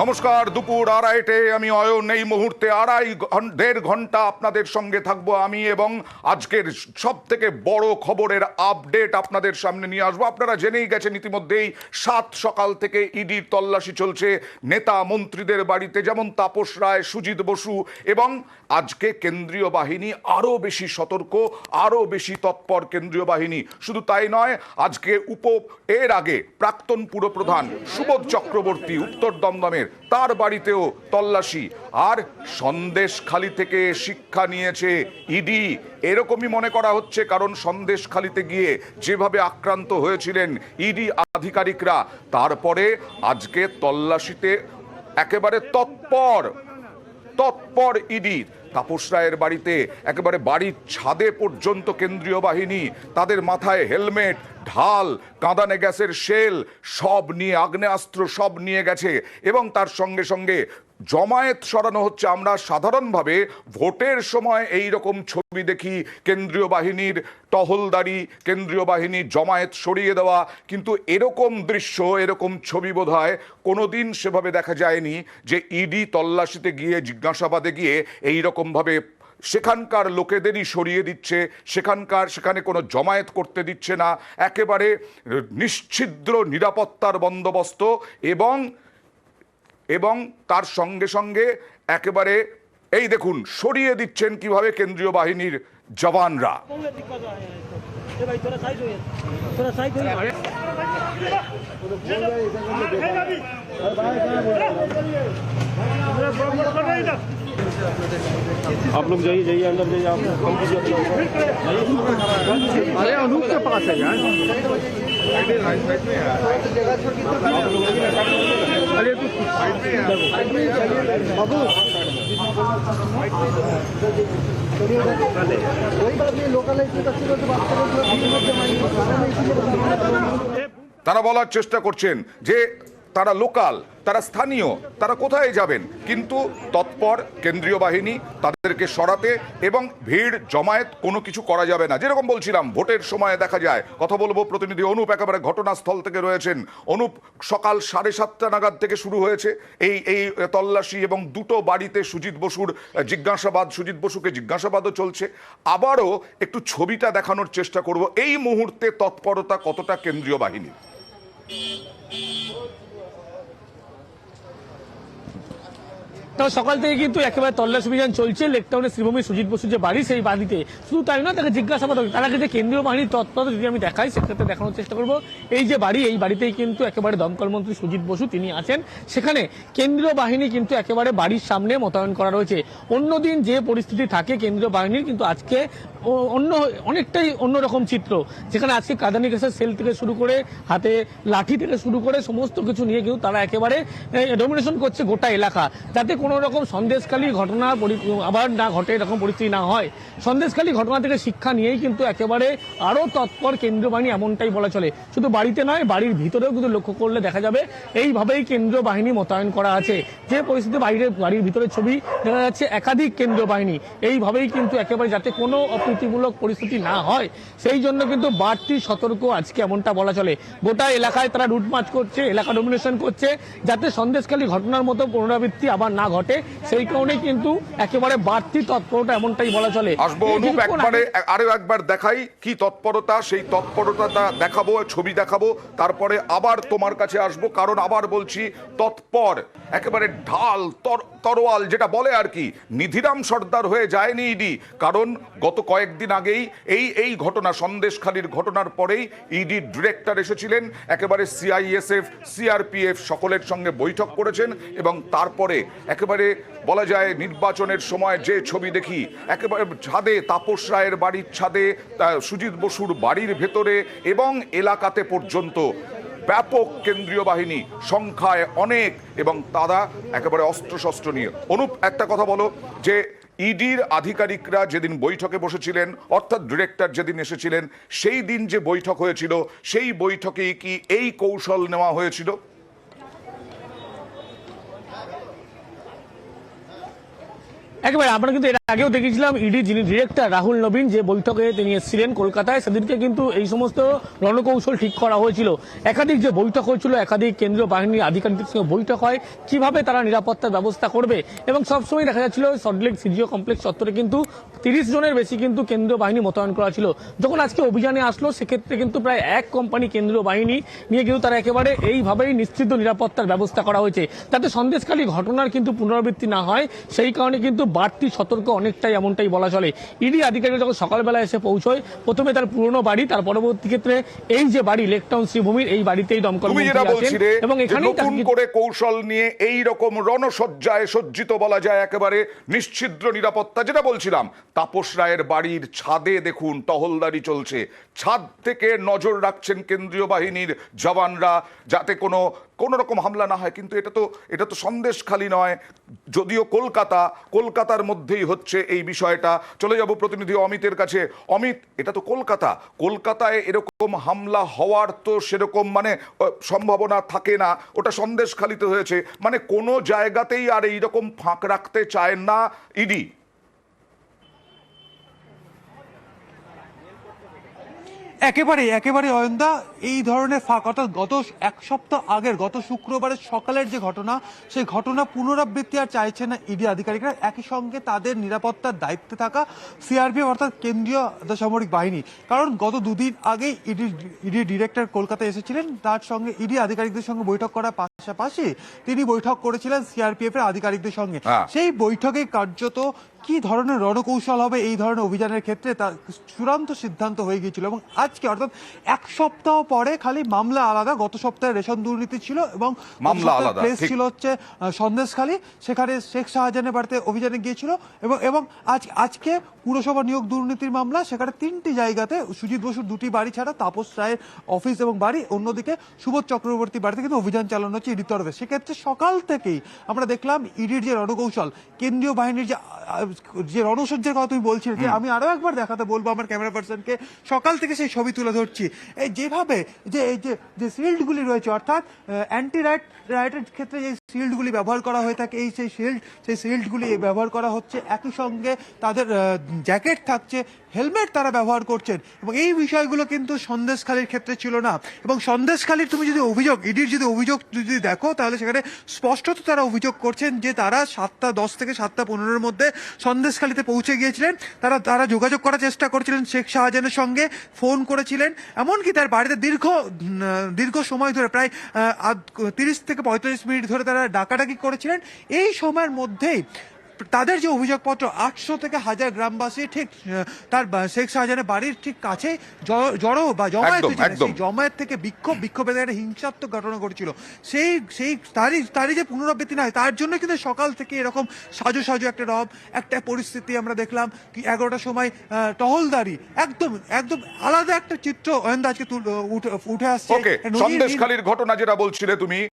নমস্কার, দুপুর আড়াইটে আমি অয়ন। এই মুহূর্তে দেড় ঘন্টা আপনাদের সঙ্গে থাকবো আমি, এবং আজকের সব থেকে বড় খবরের আপডেট আপনাদের সামনে নিয়ে আসবো। আপনারা জেনেই গেছেন ইতিমধ্যেই, সকাল থেকে ইডির তল্লাশি চলছে নেতা মন্ত্রীদের বাড়িতে, যেমন তাপস রায়, সুজিত বসু, এবং আজকে কেন্দ্রীয় বাহিনী আরও বেশি সতর্ক, আরও বেশি তৎপর কেন্দ্রীয় বাহিনী। শুধু তাই নয়, আজকে এর আগে প্রাক্তন পুরপ্রধান সুবোধ চক্রবর্তী উত্তর দমদমের, তার বাড়িতেও তল্লাশি। আর সন্দেশখালি থেকে শিক্ষা নিয়েছে ইডি, এরকমই মনে করা হচ্ছে, কারণ সন্দেশখালিতে গিয়ে যেভাবে আক্রান্ত হয়েছিলেন ইডি আধিকারিকরা, তারপরে আজকে তল্লাশিতে একেবারে তৎপর ইডি। তাপস রায়ের বাড়িতে একেবারে বাড়ির ছাদে পর্যন্ত কেন্দ্রীয় বাহিনী, তাদের মাথায় হেলমেট, ঢাল, কাঁদানে গ্যাসের শেল সব নিয়ে, আগ্নেয়াস্ত্র সব নিয়ে গেছে, এবং তার সঙ্গে সঙ্গে জমায়েত সরানো হচ্ছে। আমরা সাধারণভাবে ভোটের সময় এই রকম ছবি দেখি, কেন্দ্রীয় বাহিনীর টহলদারি, কেন্দ্রীয় বাহিনীর জমায়েত সরিয়ে দেওয়া, কিন্তু এরকম দৃশ্য, এরকম ছবি বোধহয় কোনোদিন সেভাবে দেখা যায়নি, যে ইডি তল্লাশিতে গিয়ে, জিজ্ঞাসাবাদে গিয়ে এই রকমভাবে সেখানকার লোকেদেরই সরিয়ে দিচ্ছে, সেখানে কোনো জমায়েত করতে দিচ্ছে না, একেবারে নিশ্ছিদ্র নিরাপত্তার বন্দোবস্ত, এবং তার সঙ্গে সঙ্গে একেবারে এই দেখুন সরিয়ে দিচ্ছেন কিভাবে কেন্দ্রীয় বাহিনীর জওয়ানরা। आप लोग जाइए अंदर जाइए, आप अरे अनूप के पास है यार। अरे बाबू कोई बात नहीं, लोकल তারা বলার চেষ্টা করছেন যে তারা লোকাল, তারা স্থানীয়, তারা কোথায় যাবেন, কিন্তু তৎপর কেন্দ্রীয় বাহিনী তাদেরকে সরাতে, এবং ভিড় জমায়েত কোনো কিছু করা যাবে না। যেরকম বলছিলাম, ভোটের সময় দেখা যায়, কথা বলবো প্রতিনিধি অনুপ একেবারে ঘটনাস্থল থেকে রয়েছেন। অনুপ, সকাল 7:30 নাগাদ থেকে শুরু হয়েছে এই তল্লাশি, এবং দুটো বাড়িতে সুজিত বসুকে জিজ্ঞাসাবাদও চলছে। আবারও একটু ছবিটা দেখানোর চেষ্টা করব, এই মুহূর্তে তৎপরতা কতটা কেন্দ্রীয় বাহিনী। সকাল থেকে কিন্তু একেবারে তল্লাশি অভিযান চলছে লেকটাউনে শ্রীভূমি সুজিত বসু যে বাড়ি, সেই বাড়িতে। শুধু তাই নয়, তাকে জিজ্ঞাসাবাদ হবে। তার আগে যে কেন্দ্রীয় বাহিনীর তৎপরতা যদি আমি দেখাই, সেক্ষেত্রে দেখানোর চেষ্টা করবো। এই যে বাড়ি, এই বাড়িতেই কিন্তু একেবারে দমকল মন্ত্রী সুজিত বসু তিনি আছেন। সেখানে কেন্দ্রীয় বাহিনী কিন্তু একেবারে বাড়ির সামনে মোতায়েন করা রয়েছে। অন্যদিন যে পরিস্থিতি থাকে কেন্দ্রীয় বাহিনীর, কিন্তু আজকে অনেকটাই অন্যরকম চিত্র, যেখানে আজকে কাঁদানি গ্যাসের সেল থেকে শুরু করে, হাতে লাঠি থেকে শুরু করে সমস্ত কিছু নিয়ে কিন্তু তারা একেবারে ডমিনেশন করছে গোটা এলাকা, যাতে কোনো রকম সন্দেশখালী ঘটনা আবার না ঘটে, এরকম পরিস্থিতি না হয়। সন্দেশখালী ঘটনা থেকে শিক্ষা নিয়েই কিন্তু একেবারে আরও তৎপর কেন্দ্রীয় বাহিনী, এমনটাই বলা চলে। শুধু বাড়িতে নয়, বাড়ির ভিতরেও কিন্তু লক্ষ্য করলে দেখা যাবে এইভাবেই কেন্দ্রীয় বাহিনী মোতায়েন করা আছে। যে পরিস্থিতি বাড়ির ভিতরের ছবি দেখা যাচ্ছে, একাধিক কেন্দ্রীয় বাহিনী এইভাবেই কিন্তু একেবারে, যাতে কোনো অপ্রীতিমূলক পরিস্থিতি না হয়, সেই জন্য কিন্তু বাড়তি সতর্ক আজকে, এমনটা বলা চলে। গোটা এলাকায় তারা রুট মার্চ করছে, এলাকা ডমিনেশন করছে, যাতে সন্দেশখালী ঘটনার মতো পুনরাবৃত্তি আবার না ঘটে, সেই কারণে কিন্তু একেবারে বাড়তি তৎপরতা, এমনটাই বলা চলে। আসবো অনুপ, আরো একবার দেখাই কি তৎপরতা, সেই তৎপরতাটা দেখাবো, ছবি দেখাবো, তারপরে আবার তোমার কাছে আসবো, কারণ আবার বলছি তৎপর, একেবারে ঢাল তরোয়াল যেটা বলে আর কি, নিধিরাম সর্দার হয়ে যায়নি ইডি। কারণ গত কয়েকদিন আগেই এই ঘটনা, সন্দেশখালীর ঘটনার পরেই ইডি ডিরেক্টর এসেছিলেন, একেবারে সিআইএসএফ, সিআরপিএফ সকলের সঙ্গে বৈঠক করেছেন, এবং তারপরে একেবারে বলা যায় নির্বাচনের সময় যে ছবি দেখি, একেবারে ছাদে, তাপস রায়ের বাড়ির ছাদে, সুজিত বসুর বাড়ির ভেতরে, এবং এলাকাতে পর্যন্ত ব্যাপক কেন্দ্রীয় বাহিনী, সংখ্যায় অনেক, এবং তারা একেবারে অস্ত্রশস্ত্র নিয়ে। অনুপ, একটা কথা বলো, যে ইডির আধিকারিকরা যেদিন বৈঠকে বসেছিলেন, অর্থাৎ ডিরেক্টর যেদিন এসেছিলেন, সেই দিন যে বৈঠক হয়েছিল, সেই বৈঠকেই কি এই কৌশল নেওয়া হয়েছিল? একেবারে আমরা কিন্তু এর আগেও দেখেছিলাম ইডি যিনি ডিরেক্টর রাহুল নবীন যে বৈঠকে তিনি এসেছিলেন কলকাতায়, সেদিনকে কিন্তু এই সমস্ত রণকৌশল ঠিক করা হয়েছিল। একাধিক যে বৈঠক হয়েছিল, একাধিক কেন্দ্রীয় বাহিনীর আধিকারিকদের সঙ্গে বৈঠক হয় কিভাবে তারা নিরাপত্তার ব্যবস্থা করবে, এবং সবসময় দেখা যাচ্ছিল সল্টলেক সিজিও কমপ্লেক্স চত্বরে কিন্তু 30 জনের বেশি কিন্তু কেন্দ্রীয় বাহিনী মোতায়েন করা ছিল। যখন আজকে অভিযানে আসলো সেক্ষেত্রে কিন্তু প্রায় এক কোম্পানি কেন্দ্রীয় বাহিনী নিয়ে কিন্তু তারা একেবারে এইভাবেই নিশ্চিত নিরাপত্তার ব্যবস্থা করা হয়েছে, যাতে সন্দেশখালী ঘটনার কিন্তু পুনরাবৃত্তি না হয়। সেই কারণে কিন্তু বাড়তি সতর্ক অনেকটাই, এমনটাই বলা চলে। ইডি আধিকারিকরা যখন সকালবেলা এসে পৌঁছয়, প্রথমে তার পুরনো বাড়ি, তার পরবর্তী ক্ষেত্রে এই যে বাড়ি লেকটাউন শ্রীভূমির, এই বাড়িতেই দমকল তুমি যেটা মন্ত্রী আছেন বলছিলে এবং যে এখানেই নতুন করে কৌশল নিয়ে এই রকম রণসজ্জায় সজ্জিত বলা যায় একেবারে নিশ্ছিদ্র নিরাপত্তা, যেটা বলছিলাম তাপস রায়ের বাড়ির ছাদে দেখুন টহলদারি চলছে, ছাদ থেকে নজর রাখছেন কেন্দ্রীয় বাহিনীর জওয়ানরা যাতে কোনো রকম হামলা না হয়। কিন্তু এটা তো সন্দেশখালী নয়, যদিও কলকাতার মধ্যেই হচ্ছে এই বিষয়টা। চলে যাব প্রতিনিধি অমিতের কাছে। অমিত, এটা তো কলকাতায় এরকম হামলা হওয়ার তো সেরকম সম্ভাবনা থাকে না, ওটা সন্দেশখালীতে হয়েছে, কোনো জায়গাতেই আর এইরকম ফাঁক রাখতে চায় না ইডি। একেবারে অয়ন্দা, এই ধরনের ফাঁক অর্থাৎ গত এক সপ্তাহ আগের গত শুক্রবারের সকালের যে ঘটনা, সেই ঘটনা পুনরাবৃত্তি আর চাইছে না ইডি আধিকারিকরা। একই সঙ্গে তাদের নিরাপত্তার দায়িত্বে থাকা সিআরপিএফ অর্থাৎ কেন্দ্রীয় সামরিক বাহিনী, কারণ গত দুদিন আগেই ইডি ডিরেক্টর কলকাতায় এসেছিলেন, তার সঙ্গে ইডি আধিকারিকদের সঙ্গে বৈঠক করার পাশাপাশি তিনি বৈঠক করেছিলেন সিআরপিএফ এর আধিকারিকদের সঙ্গে। সেই বৈঠকে কার্যত কি ধরনের রণকৌশল হবে এই ধরনের অভিযানের ক্ষেত্রে তার চূড়ান্ত সিদ্ধান্ত হয়ে গিয়েছিল। এবং আজকে অর্থাৎ এক সপ্তাহ পরে খালি মামলা আলাদা, গত সপ্তাহে রেশন দুর্নীতি ছিল এবং প্লেস ছিল হচ্ছে সন্দেশখালী, সেখানে শেখ শাহজাহানের বাড়িতে অভিযানে গিয়েছিল এবং আজকে পুরসভা নিয়োগ দুর্নীতির মামলা, সেখানে 3টি জায়গাতে সুজিত বসুর 2টি বাড়ি ছাড়া তাপস রায়ের অফিস এবং বাড়ি, অন্যদিকে সুবোধ চক্রবর্তী বাড়িতে কিন্তু অভিযান চালানো হচ্ছে ইডির তরফে। সেক্ষেত্রে সকাল থেকেই আমরা দেখলাম ইডির যে রণকৌশল, কেন্দ্রীয় বাহিনীর যে রণসজ্জার কথা তুমি বলছিলে, যে আমি আরো একবার দেখাতে বলবো আমার ক্যামেরা পার্সনকে, সকাল থেকে সেই ছবি তুলে ধরছি। এই যেভাবে এই যে শিল্ডগুলি রয়েছে, অর্থাৎ অ্যান্টি রাইটের ক্ষেত্রে যে শিল্ডগুলি ব্যবহার করা হয়ে থাকে, সেই শিল্ডগুলি ব্যবহার করা হচ্ছে, একই সঙ্গে তাদের জ্যাকেট থাকছে, হেলমেট তারা ব্যবহার করছেন, এবং এই বিষয়গুলো কিন্তু সন্দেশখালীর ক্ষেত্রে ছিল না। এবং সন্দেশখালীর তুমি যদি ইডির যদি অভিযোগ যদি দেখো, তাহলে সেখানে স্পষ্টত তারা অভিযোগ করছেন যে তারা 7:10 থেকে 7:15 মধ্যে সন্দেশখালীতে পৌঁছে গিয়েছিলেন। তারা যোগাযোগ করার চেষ্টা করেছিলেন শেখ শাহজাহানের সঙ্গে, ফোন করেছিলেন, এমনকি তার বাড়িতে দীর্ঘ সময় ধরে প্রায় 30 থেকে 45 মিনিট ধরে তারা ডাকাডাকি করেছিলেন। এই সময়ের মধ্যেই তাদের যে অভিযোগপত্র, 800 থেকে 1000 গ্রামবাসী ঠিক তার শেখ শাহজাহানের বাড়ির ঠিক কাছে জড়ো বা জমায়েত হয়েছিল, সেই জমায়েত থেকে বিক্ষোভের একটা হিংসাত্মক ঘটনা ঘটেছিল। সেই তারই যে পুনরাবৃত্তি নয়, তার জন্য কিন্তু সকাল থেকে এরকম সাজু একটা পরিস্থিতি আমরা দেখলাম। 11টার সময় টহলদারি, একদম আলাদা একটা চিত্র আজকে উঠে আসছে। সন্দেশখালীর ঘটনা যেটা বলছিলে তুমি,